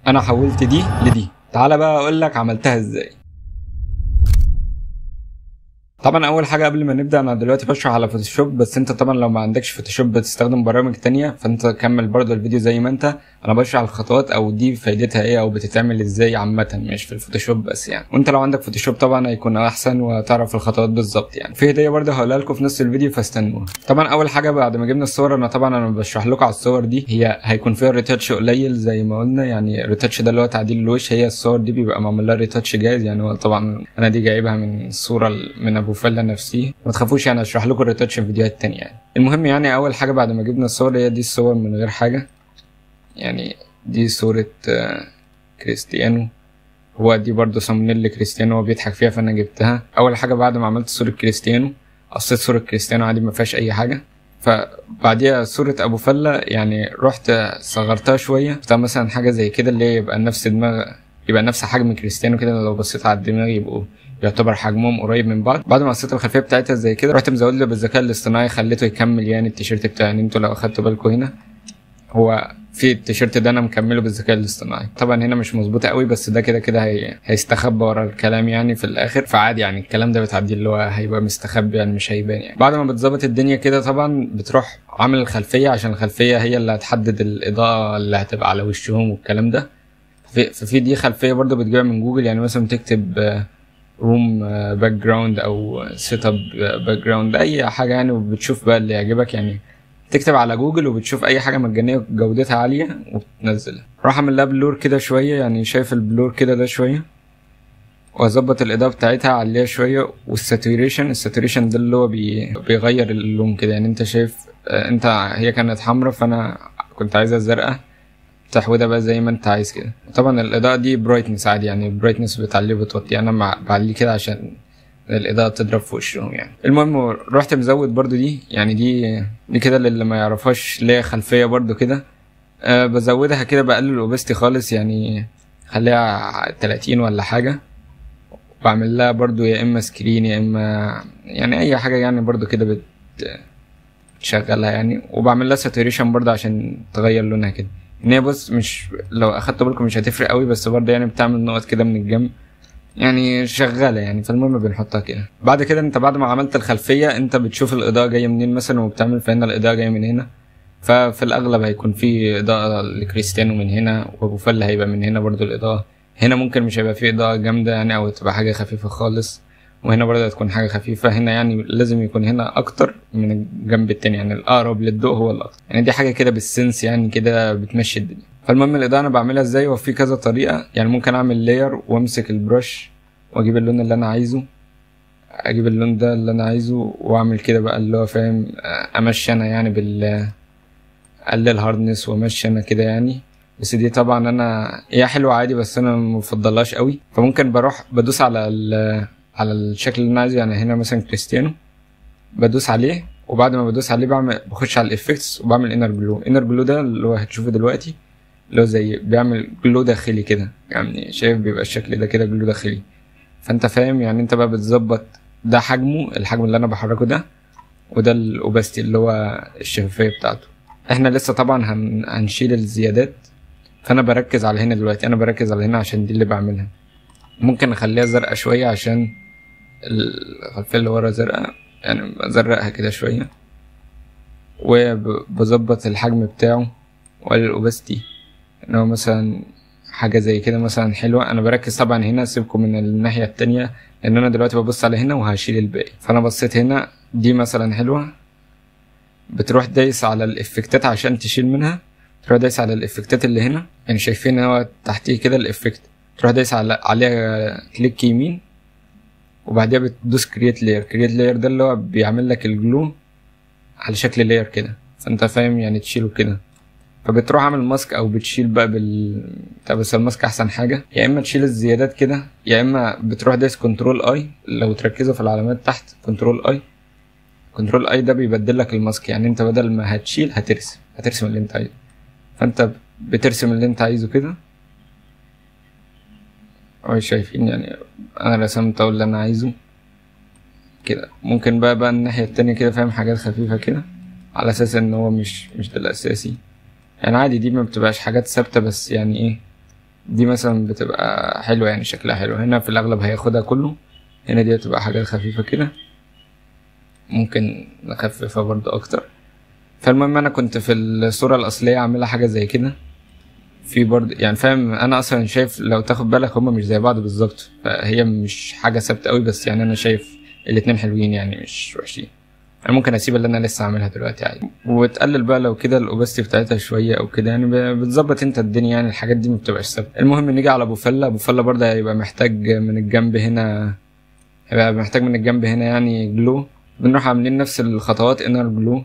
انا حولت دي لدي. تعالى بقى اقول لك عملتها ازاي. طبعا اول حاجه قبل ما نبدا، انا دلوقتي بشرح على فوتوشوب، بس انت طبعا لو ما عندكش فوتوشوب بتستخدم برامج تانية، فانت كمل برضو الفيديو زي ما انت. انا بشرح الخطوات او دي فايدتها ايه او بتتعمل ازاي عامه، مش في الفوتوشوب بس يعني. وانت لو عندك فوتوشوب طبعا هيكون احسن وتعرف الخطوات بالظبط يعني. في هديه برضو هقولها لكم في نص الفيديو فاستنوها. طبعا اول حاجه بعد ما جبنا الصور، انا بشرح لكم على الصور دي، هي هيكون فيها ريتاتش قليل زي ما قلنا يعني. الريتاتش ده اللي هو تعديل الوش، هي الصور دي بيبقى معمول لها ريتاتش جاهز يعني. هو طبعا انا دي جايبها من صوره من ابو فله نفسه، ما تخافوش يعني اشرح لكم الريتاتش في فيديوهات تانية يعني. المهم يعني اول حاجه بعد ما جبنا الصور، هي دي الصور من غير حاجه يعني. دي صوره كريستيانو، هو دي برضو صمنيل كريستيانو هو بيضحك فيها فانا جبتها. اول حاجه بعد ما عملت صوره كريستيانو، قصيت صوره كريستيانو عادي ما فيهاش اي حاجه. فبعديها صوره ابو فله يعني رحت صغرتها شويه، بتاع مثلا حاجه زي كده اللي يبقى نفس دماغ، يبقى نفس حجم كريستيانو كده. لو بصيت على الدماغ يبقوا يعتبر حجمهم قريب من بعض. بعد ما قصيت الخلفيه بتاعتها زي كده، رحت مزود له بالذكاء الاصطناعي، خليته يكمل يعني التيشيرت بتاعي. يعني انتوا لو اخدتوا بالكم هنا، هو في التيشيرت ده انا مكمله بالذكاء الاصطناعي. طبعا هنا مش مظبوطه قوي، بس ده كده كده هيستخبى ورا الكلام يعني في الاخر، فعادي يعني الكلام ده بتعدي اللي هو هيبقى مستخبي يعني مش هيبان يعني. بعد ما بتظبط الدنيا كده طبعا بتروح عامل الخلفيه، عشان الخلفيه هي اللي هتحدد الاضاءه اللي هتبقى على وشهم والكلام ده. ففي دي خلفيه برضو بتجيبها من جوجل يعني. مثلا تكتب روم باك جراوند او سيت اب باك جراوند، اي حاجه يعني، وبتشوف بقى اللي يعجبك يعني. تكتب على جوجل وبتشوف اي حاجه مجانيه جودتها عاليه وبتنزلها. راح اعمل لها بلور كده شويه يعني، شايف البلور كده ده شويه، واظبط الاضاءه بتاعتها اعليها شويه. والساتوريشن ده اللي هو بيغير اللون كده يعني. انت شايف انت هي كانت حمرا فانا كنت عايزها زرقاء، تحويدها بقى زي ما انت عايز كده. طبعا الاضاءه دي برايتنس عادي يعني، برايتنس بتعليه وبتوطيه. انا بعليه كده عشان الاضاءه تضرب في وشهم يعني. المهم رحت مزود برضو دي يعني. دي كده اللي ما يعرفهاش ليها خلفيه برضو كده. بزودها كده، بقلل الاوبستي خالص يعني، خليها 30 ولا حاجه. بعمل لها برضو يا اما سكرين يا اما يعني اي حاجه يعني برضو كده بتشغلها يعني. وبعمل لها ساتوريشن برضو عشان تغير لونها كده. ان هي بص، مش لو اخدتوا بالكم مش هتفرق قوي، بس برضه يعني بتعمل نقط كده من الجنب يعني شغاله يعني. فالمهم بنحطها كده. بعد كده انت بعد ما عملت الخلفيه، انت بتشوف الاضاءه جايه منين مثلا وبتعمل. فهنا الاضاءه جايه من هنا، ففي الاغلب هيكون في اضاءه لكريستيانو من هنا، وابو فل هيبقى من هنا برضه الاضاءه. هنا ممكن مش هيبقى في اضاءه جامده يعني، او تبقى حاجه خفيفه خالص. وهنا برضه هتكون حاجه خفيفه. هنا يعني لازم يكون هنا اكتر من الجنب التاني يعني، الاقرب للضوء هو الاكتر يعني. دي حاجه كده بالسنس يعني، كده بتمشي الدنيا. فالمهم الاضاءه انا بعملها ازاي، وفي كذا طريقه يعني. ممكن اعمل لاير وامسك البرش واجيب اللون اللي انا عايزه، اجيب اللون ده اللي انا عايزه واعمل كده بقى اللي هو فاهم. امشي انا يعني اقلل هاردنس وامشي انا كده يعني. بس دي طبعا انا هي حلوه عادي، بس انا مفضلهاش قوي. فممكن بروح بدوس على الشكل اللي انا عايزه يعني. هنا مثلا كريستيانو بدوس عليه، وبعد ما بدوس عليه بخش على الافكتس وبعمل انر جلو ده اللي هو هتشوفه دلوقتي، اللي هو زي بيعمل جلو داخلي كده يعني. شايف بيبقى الشكل ده كده جلو داخلي. فانت فاهم يعني. انت بقى بتظبط ده الحجم اللي انا بحركه ده، وده الاوباستي اللي هو الشفافيه بتاعته. احنا لسه طبعا هنشيل الزيادات، فانا بركز على هنا دلوقتي. انا بركز على هنا عشان دي اللي بعملها. ممكن اخليها زرقاء شويه عشان الخلفيه اللي ورا زرقاء يعني، بزرقها كده شويه. وبظبط الحجم بتاعه والاوباستي ان هو مثلا حاجه زي كده مثلا حلوه. انا بركز طبعا هنا، سيبكم من الناحيه التانية، لان انا دلوقتي ببص على هنا وهشيل الباقي. فانا بصيت هنا دي مثلا حلوه، بتروح دايس على الافكتات عشان تشيل منها. تروح دايس على الافكتات اللي هنا يعني، شايفين هو تحتيه كده الافكت. تروح دايس عليها كليك يمين، وبعديها بتدوس كرييت لاير ده اللي هو بيعمل لك الجلو على شكل لاير كده. فانت فاهم يعني تشيله كده. فبتروح عامل ماسك او بتشيل بقى بس الماسك احسن حاجه. يا اما تشيل الزيادات كده، يا اما بتروح دايس كنترول اي. لو تركزوا في العلامات تحت، كنترول اي ده بيبدل لك الماسك يعني. انت بدل ما هتشيل هترسم اللي انت عايزه. فانت بترسم اللي انت عايزه كده. شايفين يعني انا رسمت اللي انا عايزه كده. ممكن بقى الناحيه التانية كده فاهم، حاجات خفيفه كده على اساس ان هو مش ده الاساسي يعني. عادي دي ما بتبقاش حاجات ثابته، بس يعني ايه دي مثلا بتبقى حلوة يعني شكلها حلو. هنا في الاغلب هياخدها كله. هنا دي هتبقى حاجات خفيفة كده، ممكن نخففها برضو اكتر. فالمهم انا كنت في الصورة الاصلية عاملها حاجة زي كده. في برضه يعني فاهم، انا اصلا شايف لو تاخد بالك هما مش زي بعض بالظبط، فهي مش حاجة ثابتة قوي، بس يعني انا شايف الاتنين حلوين يعني مش وحشين. انا ممكن اسيب اللي انا لسه عاملها دلوقتي عادي، وتقلل بقى لو كده الاوبستي بتاعتها شويه او كده يعني، بتظبط انت الدنيا يعني. الحاجات دي ما بتبقاش ثابته. المهم نيجي على ابو فله. ابو فله برضه هيبقى محتاج من الجنب هنا، يعني جلو. بنروح عاملين نفس الخطوات انر جلو،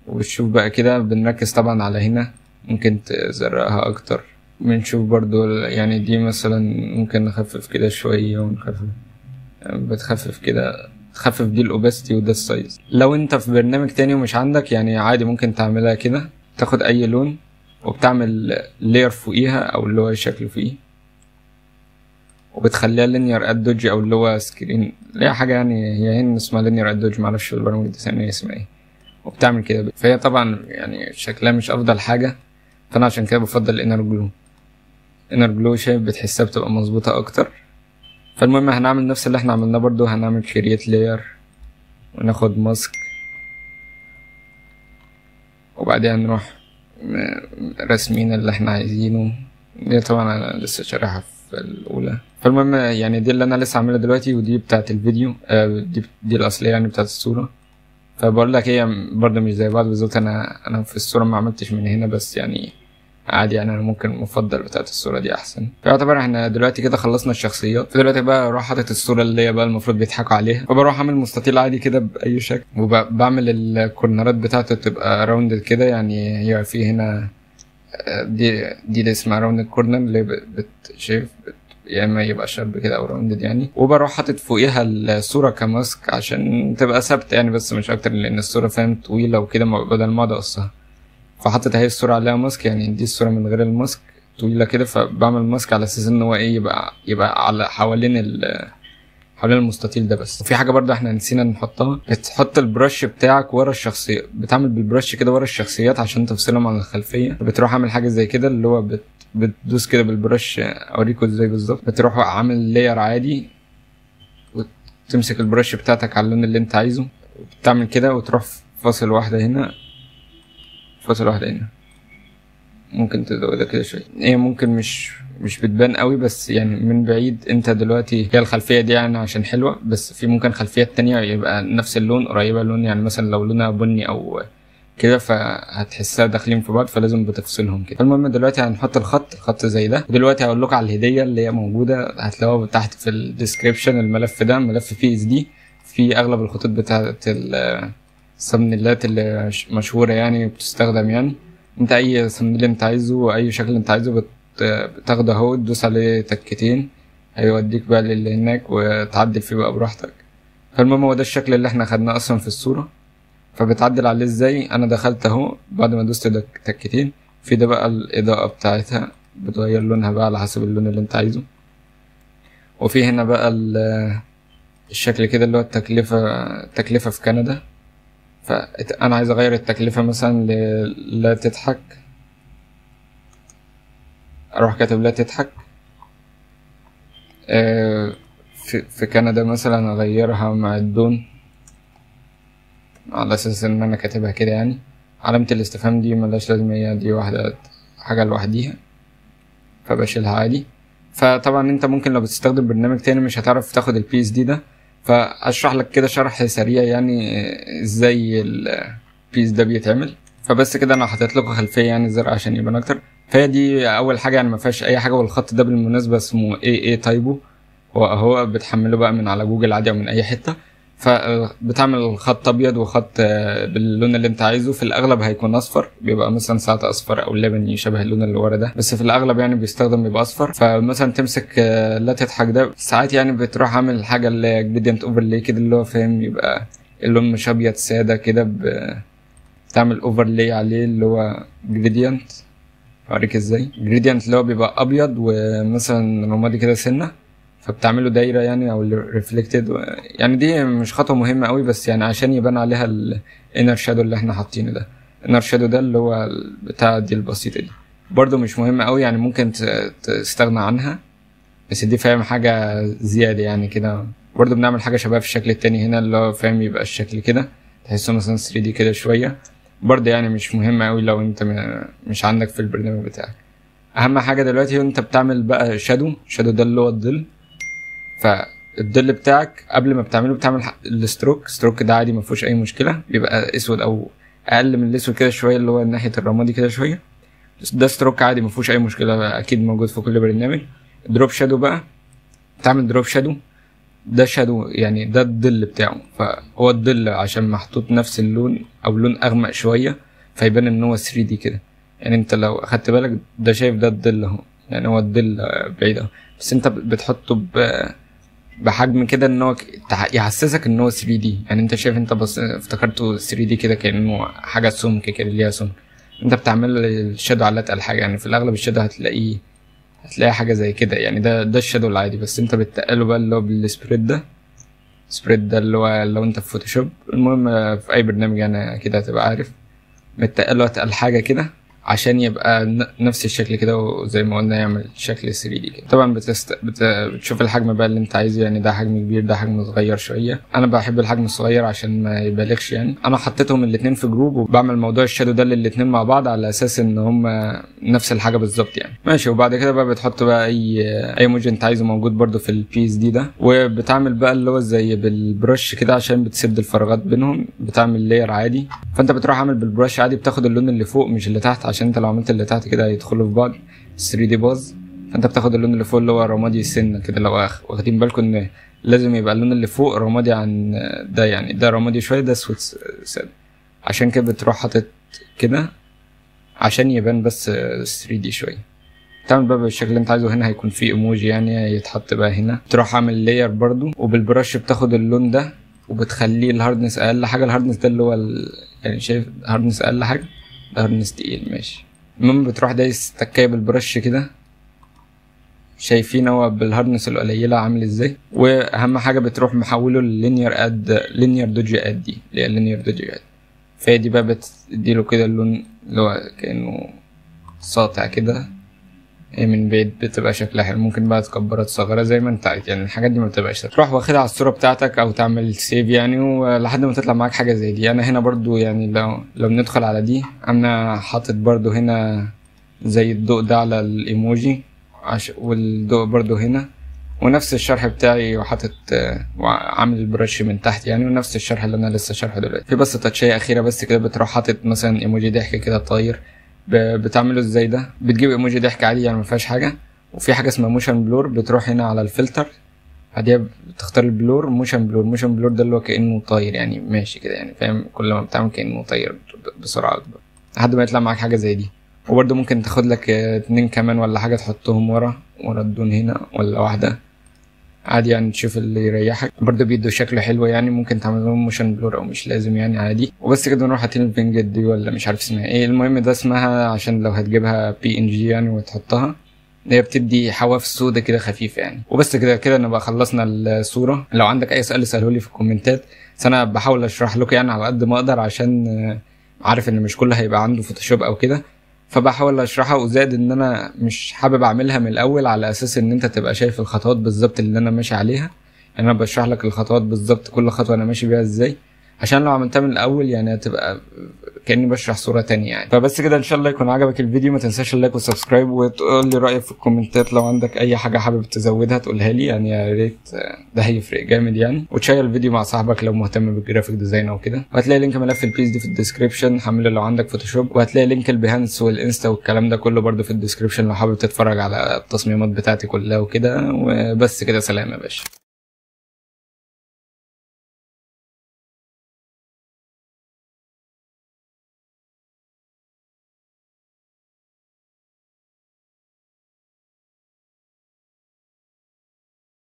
وبتشوف بقى كده بنركز طبعا على هنا، ممكن تزرقها اكتر. بنشوف برضو يعني دي مثلا ممكن نخفف كده شويه ونخفف، بتخفف كده، تخفف دي الاوبستي وده السايز. لو انت في برنامج تاني ومش عندك يعني عادي ممكن تعملها كده، تاخد اي لون وبتعمل لير فوقيها او اللي هو شكل فوقيه، وبتخليها لينير ادوج او اللي هو سكرين، ليها حاجه يعني هي هنا اسمها لينير ادوج، معرفش البرامج الديزاينيه اسمها ايه. وبتعمل كده، فهي طبعا يعني شكلها مش افضل حاجه، فانا عشان كده بفضل الانر جلو. انر جلو شايف بتحسها بتبقى مظبوطه اكتر. فالمهم هنعمل نفس اللي احنا عملناه برضو، هنعمل كرييت لاير وناخد ماسك، وبعدين نروح رسمين اللي احنا عايزينه. دي طبعا انا لسه شارحها في الاولى. فالمهم يعني دي اللي انا لسه عاملها دلوقتي، ودي بتاعت الفيديو. دي الاصليه يعني بتاعت الصوره. فبقول لك هي برضه مش زي بعض بالظبط. انا في الصوره ما عملتش من هنا، بس يعني عادي يعني، انا ممكن مفضل بتاعت الصوره دي احسن. فيعتبر احنا دلوقتي كده خلصنا الشخصيات. فدلوقتي بقى اروح حاطط الصوره اللي هي بقى المفروض بيضحكوا عليها، فبروح اعمل مستطيل عادي كده باي شكل، وبعمل الكورنرات بتاعته تبقى راوندد كده يعني. هي في هنا دي اللي اسمها راوندد كورنر، اللي شايف يا اما يبقى شارب كده او راوندد يعني. وبروح حاطط فوقيها الصوره كماسك عشان تبقى ثابته يعني، بس مش اكتر، لان الصوره فاهم طويله وكده بدل ما اقعد اقصها. فحطيت اهي الصورة عليها ماسك يعني، دي الصورة من غير الماسك طويلة كده، فبعمل ماسك على اساس ان هو ايه يبقى على حوالين المستطيل ده بس. وفي حاجة برضه احنا نسينا نحطها، بتحط البرش بتاعك ورا الشخصية، بتعمل بالبرش كده ورا الشخصيات عشان تفصلهم عن الخلفية. بتروح عامل حاجة زي كده اللي هو بتدوس كده بالبرش، اوريكم ازاي بالظبط. بتروح عامل لاير عادي، وتمسك البرش بتاعتك على اللون اللي انت عايزه، وبتعمل كده وتروح فاصل واحدة هنا، فاصل واحدة هنا. ممكن تزودها كده شوية، هي ممكن مش بتبان قوي، بس يعني من بعيد انت دلوقتي هي الخلفية دي يعني عشان حلوة، بس في ممكن خلفيات تانية يبقى نفس اللون، قريبة اللون يعني، مثلا لو لونها بني او كده فهتحسها داخلين في بعض، فلازم بتفصلهم كده. المهم دلوقتي هنحط خط زي ده. دلوقتي هقول لكم على الهدية اللي هي موجودة، هتلاقوها تحت في الديسكريبشن. الملف ده ملف PSD، في اغلب الخطوط بتاعت الثمنيلات اللي مشهورة يعني بتستخدم يعني. انت اي ثمنيل انت عايزه واي شكل انت عايزه بتاخده اهو، تدوس عليه تكتين هيوديك بقى للي هناك وتعدل فيه بقى براحتك. فالمهم هو ده الشكل اللي احنا خدناه اصلا في الصورة. فبتعدل عليه ازاي؟ انا دخلت اهو بعد ما دوست تكتين، في ده بقى الاضاءة بتاعتها بتغير لونها بقى على حسب اللون اللي انت عايزه. وفي هنا بقى الشكل كده اللي هو التكلفة في كندا. فانا عايز اغير التكلفة مثلا لا تضحك، اروح كاتب لا تضحك. في كندا مثلا اغيرها مع الدون، على اساس ان انا كاتبها كده يعني. علامة الاستفهام دي ملهاش لازمة، هي دي واحدة حاجة لوحديها فبشيلها عادي. فطبعا انت ممكن لو بتستخدم برنامج تاني مش هتعرف تاخد PSD ده، فاشرح لك كده شرح سريع يعني ازاي البيس ده بيتعمل. فبس كده انا حطيت لكم خلفيه يعني زرقاء عشان يبان اكتر. فهي دي اول حاجه يعني ما فيهاش اي حاجه. والخط ده بالمناسبه اسمه AA تايبو، وهو بتحمله بقى من على جوجل عادي او من اي حته. فبتعمل خط ابيض وخط باللون اللي انت عايزه. في الاغلب هيكون اصفر، بيبقى مثلا ساعات اصفر او لبني شبه اللون اللي ورا ده، بس في الاغلب يعني بيستخدم يبقى اصفر. فمثلا تمسك لا تضحك ده، ساعات يعني بتروح عامل حاجه اللي هي جريدينت اوفرلاي كده، اللي هو فاهم يبقى اللون مش ابيض ساده كده، بتعمل اوفرلاي عليه اللي هو جريدينت. اوريك ازاي جريدينت اللي هو بيبقى ابيض ومثلا رمادي كده سنه، فبتعمله دايره يعني او ريفلكتد يعني. دي مش خطوه مهمه قوي، بس يعني عشان يبان عليها الانر شادو اللي احنا حاطينه ده. الانر شادو ده اللي هو بتاع دي البسيطه دي. برضو مش مهم قوي يعني، ممكن تستغنى عنها، بس دي فاهم حاجة زيادة يعني كده. برضو بنعمل حاجة شباب في الشكل التاني هنا اللي هو فاهم يبقى الشكل كده تحسه مثلا 3D كده شوية، برضو يعني مش مهم قوي لو انت مش عندك في البرنامج بتاعك. اهم حاجة دلوقتي انت بتعمل بقى شادو ده اللي هو الظل. فالظل بتاعك قبل ما بتعمله بتعمل الستروك ده عادي مفيهوش اي مشكلة، بيبقى اسود او اقل من الاسود كده شوية اللي هو ناحية الرمادي كده شوية، ده ستروك عادي مفيهوش اي مشكلة، اكيد موجود في كل برنامج. دروب شادو بقى تعمل دروب شادو، ده شادو يعني ده الظل بتاعه، فهو الظل عشان محطوط نفس اللون او لون اغمق شوية فيبان ان هو 3D كده يعني. انت لو اخدت بالك ده شايف ده الظل اهو، يعني هو الظل بعيد اهو، بس انت بتحطه بحجم كده ان هو يحسسك ان هو 3D يعني. انت شايف انت بس افتكرته 3D كده كأنه حاجة سمك كده ليها سمك. انت بتعمل الشادو على اتقل حاجة يعني، في الاغلب الشادو هتلاقي حاجة زي كده يعني، ده الشادو العادي، بس انت بتقله بقى اللي هو بالسبريد ده. السبريد ده اللي هو لو انت في فوتوشوب، المهم في اي برنامج يعني كده هتبقى عارف، بتقله اتقل حاجة كده عشان يبقى نفس الشكل كده، وزي ما قلنا يعمل شكل 3D كده. طبعا بتشوف الحجم بقى اللي انت عايزه يعني، ده حجم كبير ده حجم صغير شويه. انا بحب الحجم الصغير عشان ما يبالغش يعني. انا حطيتهم الاتنين في جروب وبعمل موضوع الشادو ده للاتنين مع بعض على اساس ان هم نفس الحاجه بالظبط يعني. ماشي، وبعد كده بقى بتحط بقى اي ايموجي انت عايزه موجود برده في الPSD ده، وبتعمل بقى اللي هو زي بالبرش كده عشان بتسد الفراغات بينهم، بتعمل لاير عادي. فانت بتروح عامل بالبرش عادي، بتاخد اللون اللي فوق مش اللي تحت، عشان انت لو عملت اللي تحت كده هيدخلوا في بعض 3D باظ. فانت بتاخد اللون اللي فوق اللي هو رمادي سنه كده، لو واخدين بالكم ان لازم يبقى اللون اللي فوق رمادي عن ده يعني، ده رمادي شويه ده اسود ساده، عشان كده بتروح حاطط كده عشان يبان بس 3D شويه. تعمل بقى بالشكل اللي انت عايزه. هنا هيكون فيه ايموجي يعني هيتحط بقى هنا، تروح عامل لاير برضو، وبالبرش بتاخد اللون ده وبتخليه الهاردنس اقل حاجه. الهاردنس ده اللي هو يعني شايف هاردنس اقل حاجه، ده هاردنس تقيل ماشي. المهم بتروح دايس تكايه بالبرش كده، شايفين هو بالهاردنس القليله عامل ازاي. واهم حاجه بتروح محوله لينير دوجي اد دي اللي هي لينير دوجي اد، فهي دي بقى بتديله كده اللون اللي هو كانه ساطع كده من بعيد، بتبقى شكلها حلو. ممكن بقى تكبرها تصغرها زي ما انت عايز يعني، الحاجات دي ما بتبقاش تروح واخدها على الصوره بتاعتك او تعمل سيف يعني، ولحد ما تطلع معاك حاجه زي دي. انا هنا برضو يعني لو ندخل على دي، انا حاطط برضو هنا زي الضوء ده على الايموجي والضوء برضو هنا، ونفس الشرح بتاعي وحاطط وعامل البرش من تحت يعني، ونفس الشرح اللي انا لسه شرحه دلوقتي. في بس تاتشيه اخيره بس كده، بتروح حاطط مثلا ايموجي ضحك كده طاير. بتعمله ازاي ده؟ بتجيب ايموجي ضحك عادي يعني ما فيهاش حاجه، وفي حاجه اسمها موشن بلور، بتروح هنا على الفلتر بعديها بتختار البلور. موشن بلور ده اللي هو كانه طاير يعني ماشي كده يعني، فاهم؟ كل ما بتعمل كانه طاير بسرعه اكبر لحد ما يطلع معاك حاجه زي دي. وبرده ممكن تاخد لك 2 كمان ولا حاجه تحطهم ورا الدون هنا، ولا واحده عادي يعني، تشوف اللي يريحك. برضه بيدوا شكل حلو يعني، ممكن تعمل لهم موشن بلور او مش لازم يعني عادي. وبس كده نروح حاطين الفينجت دي ولا مش عارف اسمها ايه، المهم ده اسمها عشان لو هتجيبها PNG يعني وتحطها، هي بتدي حواف سودا كده خفيفه يعني. وبس كده نبقى خلصنا الصوره. لو عندك اي سؤال اساله لي في الكومنتات، بس انا بحاول اشرح لكم يعني على قد ما اقدر، عشان عارف ان مش كله هيبقى عنده فوتوشوب او كده، فبحاول اشرحها. وزاد ان انا مش حابب اعملها من الاول على اساس ان انت تبقى شايف الخطوات بالظبط اللي انا ماشي عليها يعني. انا بشرح لك الخطوات بالظبط، كل خطوه انا ماشي بيها ازاي، عشان لو عملتها من الاول يعني هتبقى كاني بشرح صوره تانية يعني. فبس كده، ان شاء الله يكون عجبك الفيديو. ما تنساش اللايك والسبسكرايب، وتقول لي رايك في الكومنتات. لو عندك اي حاجه حابب تزودها تقولها لي يعني، يا ريت، ده هيفرق جامد يعني. وتشير الفيديو مع صاحبك لو مهتم بالجرافيك ديزاين او كده. وهتلاقي لينك ملف الPSD في الديسكريبشن، حمله لو عندك فوتوشوب. وهتلاقي لينك البيهانس والانستا والكلام ده كله برده في الديسكريبشن لو حابب تتفرج على التصميمات بتاعتي كلها وكده. وبس كده، سلام يا باشا.